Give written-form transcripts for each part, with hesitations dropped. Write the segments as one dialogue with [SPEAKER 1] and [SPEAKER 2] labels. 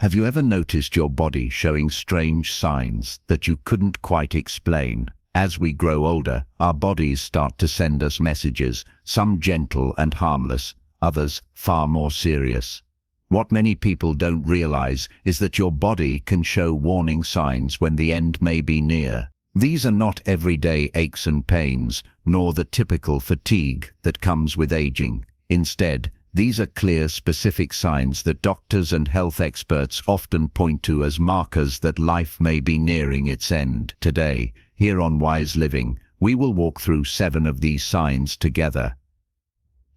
[SPEAKER 1] Have you ever noticed your body showing strange signs that you couldn't quite explain? As we grow older, our bodies start to send us messages, some gentle and harmless, others far more serious. What many people don't realize is that your body can show warning signs when the end may be near. These are not everyday aches and pains, nor the typical fatigue that comes with aging. Instead, these are clear, specific signs that doctors and health experts often point to as markers that life may be nearing its end. Today, here on Wise Living, we will walk through 7 of these signs together.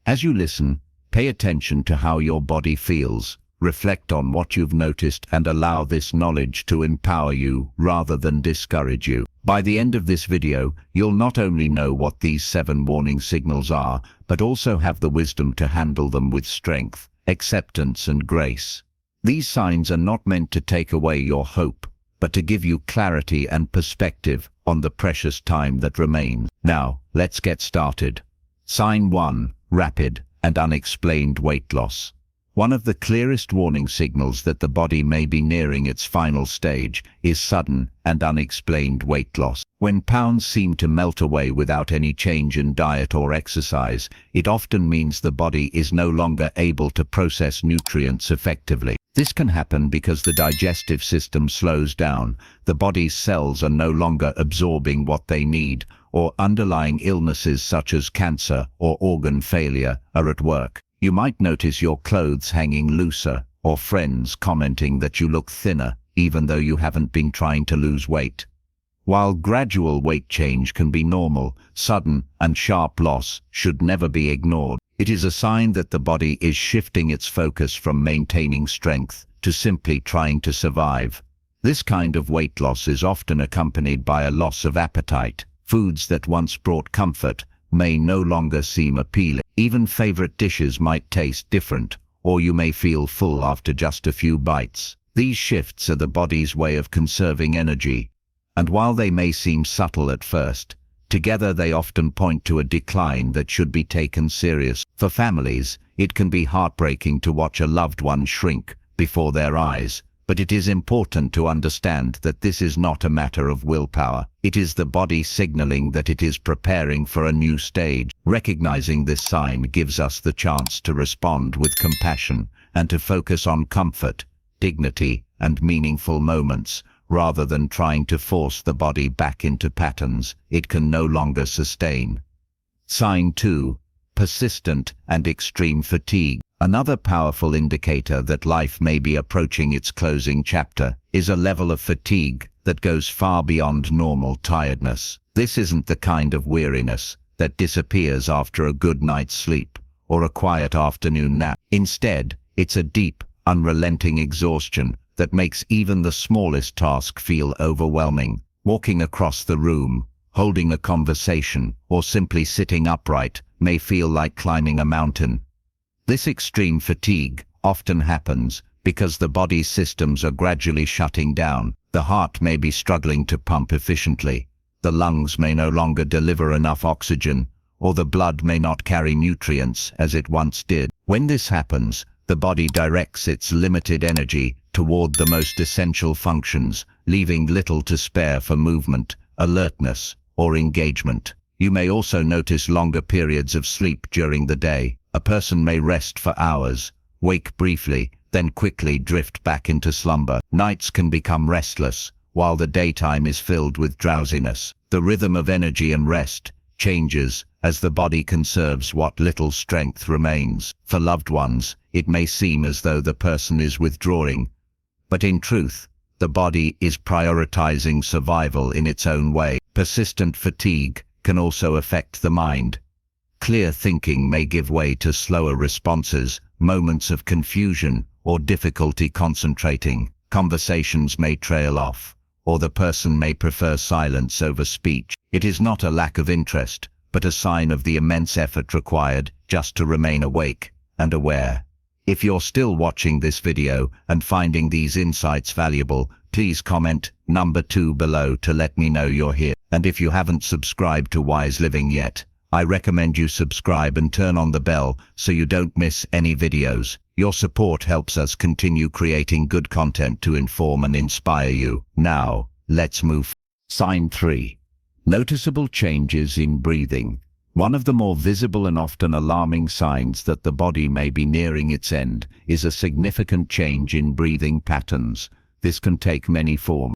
[SPEAKER 1] As you listen, pay attention to how your body feels. Reflect on what you've noticed and allow this knowledge to empower you rather than discourage you. By the end of this video, you'll not only know what these 7 warning signals are, but also have the wisdom to handle them with strength, acceptance, and grace. These signs are not meant to take away your hope, but to give you clarity and perspective on the precious time that remains. Now, let's get started. Sign 1: rapid and unexplained weight loss. One of the clearest warning signals that the body may be nearing its final stage is sudden and unexplained weight loss. When pounds seem to melt away without any change in diet or exercise, it often means the body is no longer able to process nutrients effectively. This can happen because the digestive system slows down, the body's cells are no longer absorbing what they need, or underlying illnesses such as cancer or organ failure are at work. You might notice your clothes hanging looser, or friends commenting that you look thinner, even though you haven't been trying to lose weight. While gradual weight change can be normal, sudden and sharp loss should never be ignored. It is a sign that the body is shifting its focus from maintaining strength to simply trying to survive. This kind of weight loss is often accompanied by a loss of appetite. Foods that once brought comfort may no longer seem appealing. Even favorite dishes might taste different, or you may feel full after just a few bites. These shifts are the body's way of conserving energy, and while they may seem subtle at first, together they often point to a decline that should be taken serious. For families, it can be heartbreaking to watch a loved one shrink before their eyes, but it is important to understand that this is not a matter of willpower. It is the body signaling that it is preparing for a new stage. Recognizing this sign gives us the chance to respond with compassion and to focus on comfort, dignity, and meaningful moments, rather than trying to force the body back into patterns it can no longer sustain. Sign 2: persistent and extreme fatigue. Another powerful indicator that life may be approaching its closing chapter is a level of fatigue that goes far beyond normal tiredness. This isn't the kind of weariness that disappears after a good night's sleep or a quiet afternoon nap. Instead, it's a deep, unrelenting exhaustion that makes even the smallest task feel overwhelming. Walking across the room, holding a conversation, or simply sitting upright may feel like climbing a mountain. This extreme fatigue often happens because the body's systems are gradually shutting down. The heart may be struggling to pump efficiently, the lungs may no longer deliver enough oxygen, or the blood may not carry nutrients as it once did. When this happens, the body directs its limited energy toward the most essential functions, leaving little to spare for movement, alertness, or engagement. You may also notice longer periods of sleep during the day. A person may rest for hours, wake briefly, then quickly drift back into slumber. Nights can become restless, while the daytime is filled with drowsiness. The rhythm of energy and rest changes as the body conserves what little strength remains. For loved ones, it may seem as though the person is withdrawing, but in truth, the body is prioritizing survival in its own way. Persistent fatigue can also affect the mind. Clear thinking may give way to slower responses, moments of confusion, or difficulty concentrating. Conversations may trail off, or the person may prefer silence over speech. It is not a lack of interest, but a sign of the immense effort required just to remain awake and aware. If you're still watching this video and finding these insights valuable, please comment number 2 below to let me know you're here. And if you haven't subscribed to Wise Living yet, I recommend you subscribe and turn on the bell so you don't miss any videos. Your support helps us continue creating good content to inform and inspire you. Now, let's move. Sign 3. Noticeable changes in breathing. One of the more visible and often alarming signs that the body may be nearing its end is a significant change in breathing patterns. This can take many forms.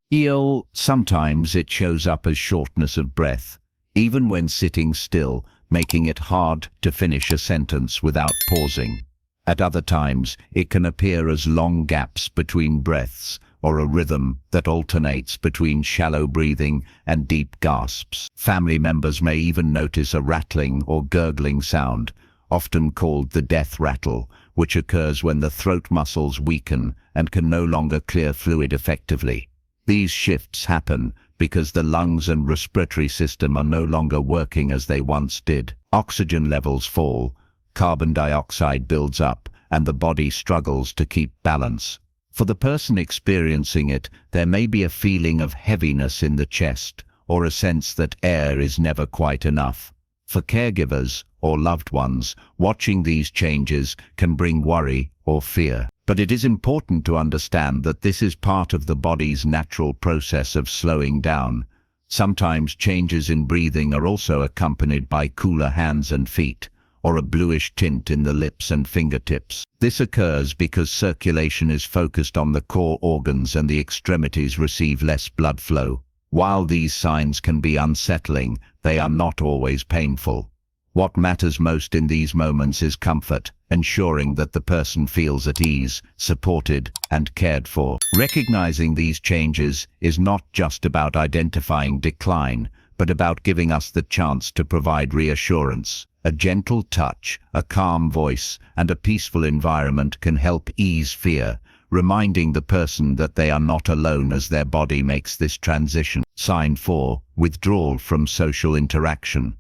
[SPEAKER 1] Sometimes it shows up as shortness of breath, even when sitting still, making it hard to finish a sentence without pausing. At other times, it can appear as long gaps between breaths, or a rhythm that alternates between shallow breathing and deep gasps. Family members may even notice a rattling or gurgling sound, often called the death rattle, which occurs when the throat muscles weaken and can no longer clear fluid effectively. These shifts happen because the lungs and respiratory system are no longer working as they once did. Oxygen levels fall, carbon dioxide builds up, and the body struggles to keep balance. For the person experiencing it, there may be a feeling of heaviness in the chest, or a sense that air is never quite enough. For caregivers or loved ones, watching these changes can bring worry or fear. But it is important to understand that this is part of the body's natural process of slowing down. Sometimes changes in breathing are also accompanied by cooler hands and feet, or a bluish tint in the lips and fingertips. This occurs because circulation is focused on the core organs and the extremities receive less blood flow. While these signs can be unsettling, they are not always painful. What matters most in these moments is comfort, ensuring that the person feels at ease, supported, and cared for. Recognizing these changes is not just about identifying decline, but about giving us the chance to provide reassurance. A gentle touch, a calm voice, and a peaceful environment can help ease fear, reminding the person that they are not alone as their body makes this transition. Sign 4. Withdrawal from social interaction.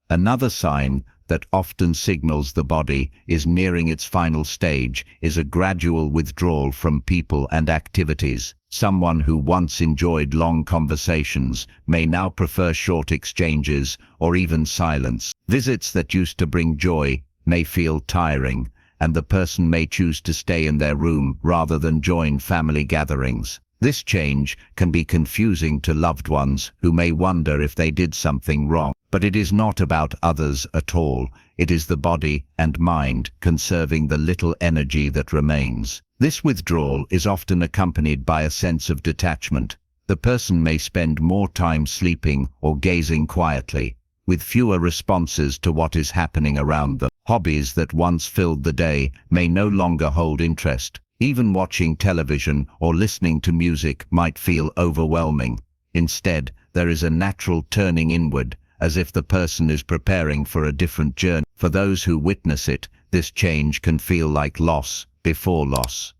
[SPEAKER 1] Another sign that often signals the body is nearing its final stage is a gradual withdrawal from people and activities. Someone who once enjoyed long conversations may now prefer short exchanges or even silence. Visits that used to bring joy may feel tiring, and the person may choose to stay in their room rather than join family gatherings. This change can be confusing to loved ones who may wonder if they did something wrong. But it is not about others at all. It is the body and mind conserving the little energy that remains. This withdrawal is often accompanied by a sense of detachment. The person may spend more time sleeping or gazing quietly, with fewer responses to what is happening around them. Hobbies that once filled the day may no longer hold interest. Even watching television or listening to music might feel overwhelming. Instead, there is a natural turning inward, as if the person is preparing for a different journey. For those who witness it, this change can feel like loss before loss.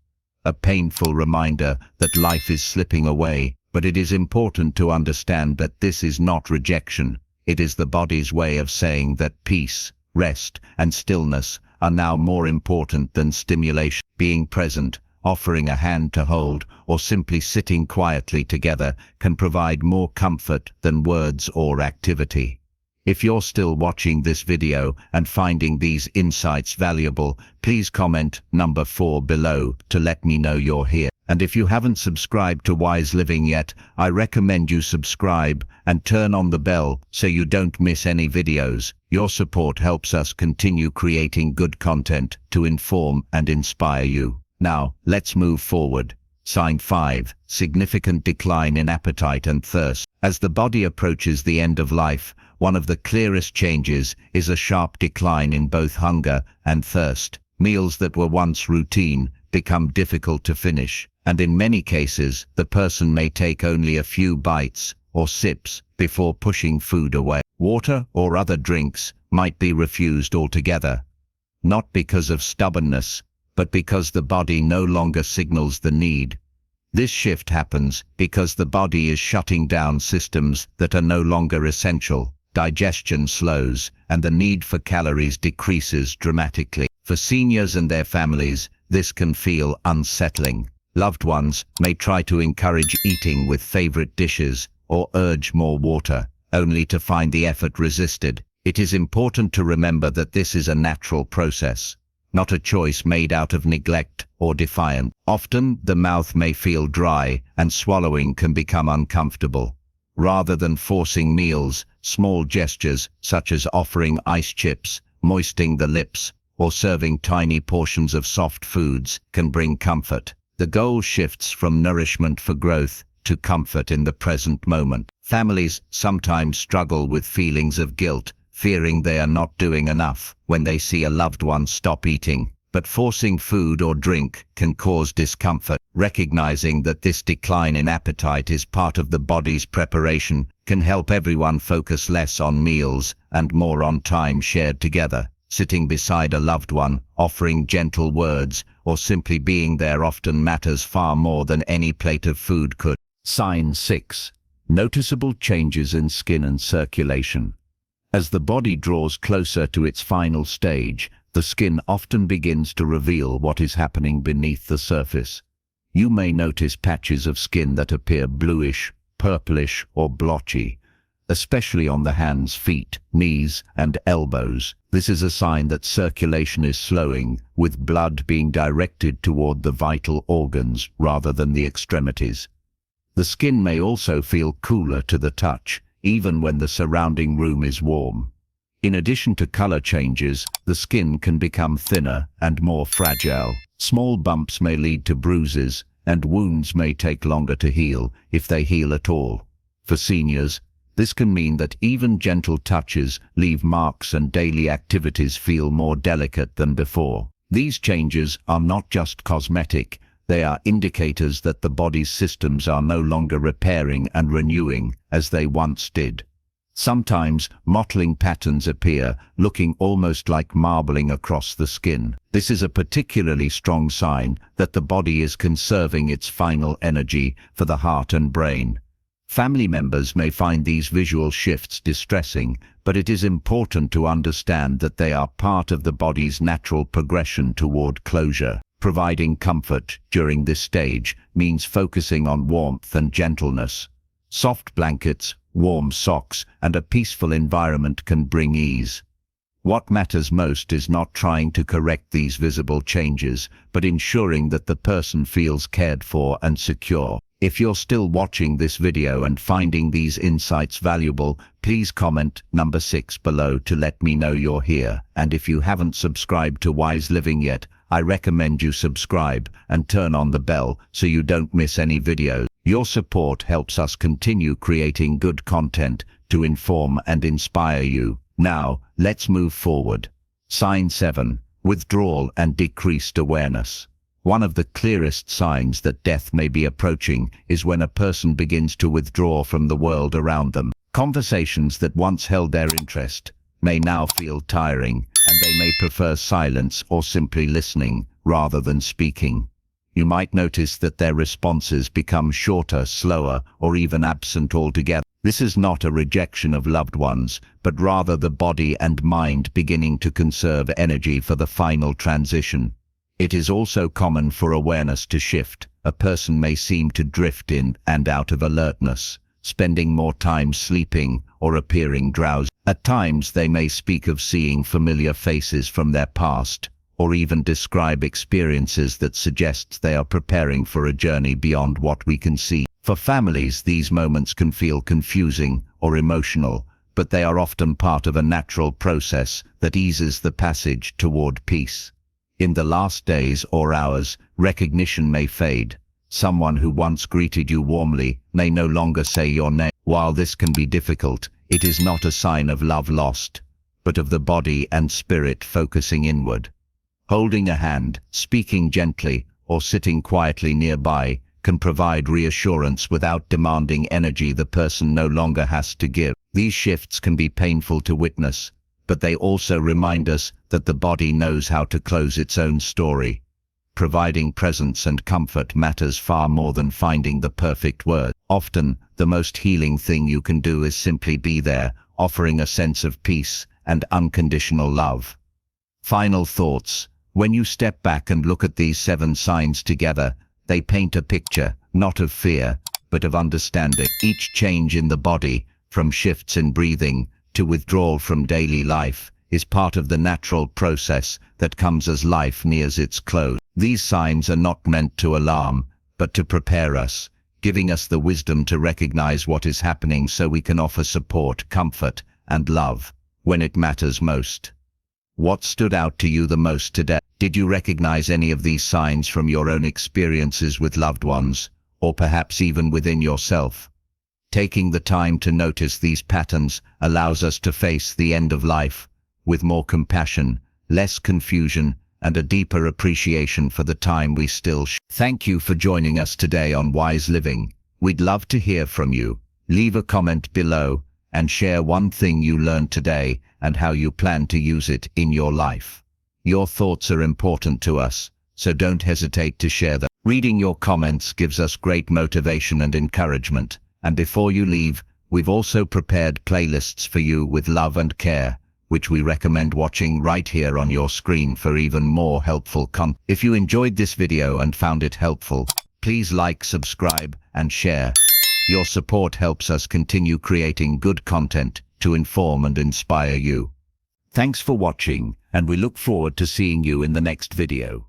[SPEAKER 1] A painful reminder that life is slipping away, but it is important to understand that this is not rejection. It is the body's way of saying that peace, rest, and stillness are now more important than stimulation. Being present, offering a hand to hold, or simply sitting quietly together can provide more comfort than words or activity. If you're still watching this video and finding these insights valuable, please comment number 4 below to let me know you're here. And if you haven't subscribed to Wise Living yet, I recommend you subscribe and turn on the bell so you don't miss any videos. Your support helps us continue creating good content to inform and inspire you. Now, let's move forward. Sign 5. Significant decline in appetite and thirst. As the body approaches the end of life, one of the clearest changes is a sharp decline in both hunger and thirst. Meals that were once routine become difficult to finish, and in many cases, the person may take only a few bites or sips before pushing food away. Water or other drinks might be refused altogether, not because of stubbornness, but because the body no longer signals the need. This shift happens because the body is shutting down systems that are no longer essential. Digestion slows, and the need for calories decreases dramatically. For seniors and their families, this can feel unsettling. Loved ones may try to encourage eating with favorite dishes or urge more water, only to find the effort resisted. It is important to remember that this is a natural process. not a choice made out of neglect or defiance. Often, the mouth may feel dry and swallowing can become uncomfortable. Rather than forcing meals, small gestures such as offering ice chips, moistening the lips, or serving tiny portions of soft foods can bring comfort. The goal shifts from nourishment for growth to comfort in the present moment. Families sometimes struggle with feelings of guilt, fearing they are not doing enough when they see a loved one stop eating. But forcing food or drink can cause discomfort. Recognizing that this decline in appetite is part of the body's preparation can help everyone focus less on meals and more on time shared together. Sitting beside a loved one, offering gentle words, or simply being there often matters far more than any plate of food could. Sign 6. Noticeable changes in skin and circulation. As the body draws closer to its final stage, the skin often begins to reveal what is happening beneath the surface. You may notice patches of skin that appear bluish, purplish, or blotchy, especially on the hands, feet, knees, and elbows. This is a sign that circulation is slowing, with blood being directed toward the vital organs rather than the extremities. The skin may also feel cooler to the touch, even when the surrounding room is warm. In addition to color changes, the skin can become thinner and more fragile. Small bumps may lead to bruises, and wounds may take longer to heal, if they heal at all. For seniors, this can mean that even gentle touches leave marks and daily activities feel more delicate than before. These changes are not just cosmetic, they are indicators that the body's systems are no longer repairing and renewing as they once did. Sometimes, mottling patterns appear, looking almost like marbling across the skin. This is a particularly strong sign that the body is conserving its final energy for the heart and brain. Family members may find these visual shifts distressing, but it is important to understand that they are part of the body's natural progression toward closure. Providing comfort during this stage means focusing on warmth and gentleness. Soft blankets, warm socks, and a peaceful environment can bring ease. What matters most is not trying to correct these visible changes, but ensuring that the person feels cared for and secure. If you're still watching this video and finding these insights valuable, please comment number 6 below to let me know you're here. And if you haven't subscribed to Wise Living yet, I recommend you subscribe and turn on the bell so you don't miss any videos. Your support helps us continue creating good content to inform and inspire you. Now, let's move forward. Sign 7. Withdrawal and decreased awareness. One of the clearest signs that death may be approaching is when a person begins to withdraw from the world around them. Conversations that once held their interest may now feel tiring, and they may prefer silence or simply listening rather than speaking. You might notice that their responses become shorter, slower, or even absent altogether. This is not a rejection of loved ones, but rather the body and mind beginning to conserve energy for the final transition. It is also common for awareness to shift. A person may seem to drift in and out of alertness, spending more time sleeping or appearing drowsy. At times they may speak of seeing familiar faces from their past, or even describe experiences that suggests they are preparing for a journey beyond what we can see. For families, these moments can feel confusing or emotional, but they are often part of a natural process that eases the passage toward peace. In the last days or hours, recognition may fade. Someone who once greeted you warmly may no longer say your name. While this can be difficult, it is not a sign of love lost, but of the body and spirit focusing inward. Holding a hand, speaking gently, or sitting quietly nearby can provide reassurance without demanding energy the person no longer has to give. These shifts can be painful to witness, but they also remind us that the body knows how to close its own story. Providing presence and comfort matters far more than finding the perfect word. Often, the most healing thing you can do is simply be there, offering a sense of peace and unconditional love. Final thoughts. When you step back and look at these 7 signs together, they paint a picture, not of fear, but of understanding. Each change in the body, from shifts in breathing to withdrawal from daily life, is part of the natural process that comes as life nears its close. These signs are not meant to alarm, but to prepare us, giving us the wisdom to recognize what is happening so we can offer support, comfort, and love when it matters most. What stood out to you the most today? Did you recognize any of these signs from your own experiences with loved ones, or perhaps even within yourself? Taking the time to notice these patterns allows us to face the end of life with more compassion, less confusion, and a deeper appreciation for the time we still share. Thank you for joining us today on Wise Living. We'd love to hear from you. Leave a comment below and share one thing you learned today and how you plan to use it in your life. Your thoughts are important to us, so don't hesitate to share them. Reading your comments gives us great motivation and encouragement. And before you leave, we've also prepared playlists for you with love and care, which we recommend watching right here on your screen for even more helpful content. If you enjoyed this video and found it helpful, please like, subscribe, and share. Your support helps us continue creating good content to inform and inspire you. Thanks for watching, and we look forward to seeing you in the next video.